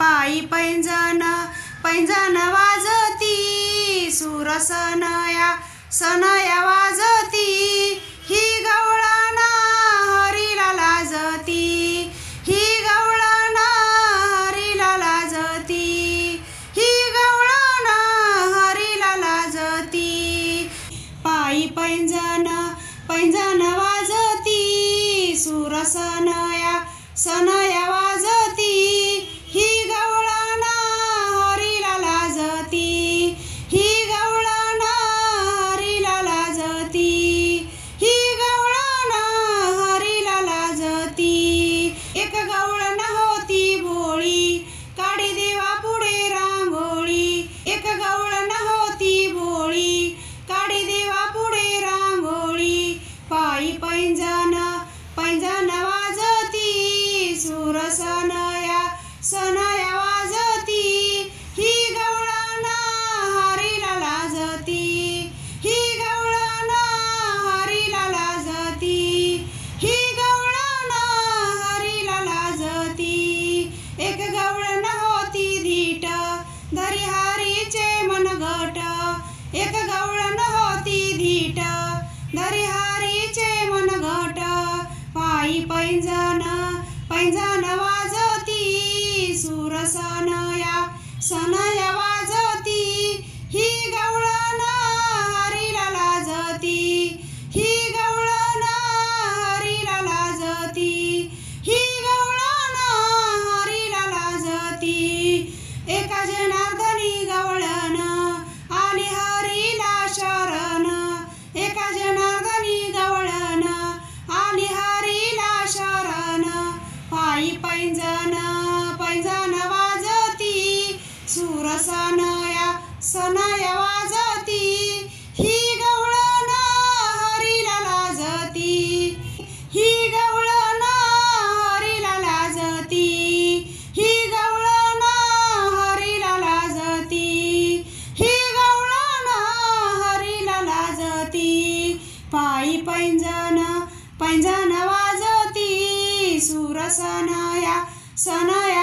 पायी पैंजण पैंजण वाजती सुरसनया सनया वाजती ही गवळण हरीला लाजती ही गवळण हरीला लाजती ही गवळण हरीला लाजती पायी पैंजण पैंजण वाजती सुरसनया सनया वाजती ही गवळण हरीला लाजती ही गवळण हरीला लाजती ही गवळण हरीला लाजती एक गवळण होती भोळी काढी देवा पुढे रांगोळी एक गवळण होती भोळी काढी देवा पुढे रांगोळी पायी पैंजण पैंजण वाजती सुरसनया सनया वाजती ही गवळण हरीला लाजती ही गवळण हरीला लाजती ही गवळण हरीला लाजती एक गवळण होती धीट धरी हरीचे मनगट एक गवळण होती धीट धरी हरीचे मनगट पायी पैंजण पैंजण वाजती सुरसनया सनया वाजती ही गवळण हरीला लाजती ही गवळण हरीला लाजती ही गवळण हरीला लाजती एका जनार्दनी गवळण आली हरीला शरण एका जनार्दनी गवळण आली हरीला शरण पायी पैंजण पैंजण वाजती सुरसनया सनया वाजती ही गवळण हरीला लाजती ही गवळण हरीला लाजती ही गवळण हरीला लाजती ही गवळण हरीला लाजती पायी पैंजण पैंजण वाजती सुरसनया सनया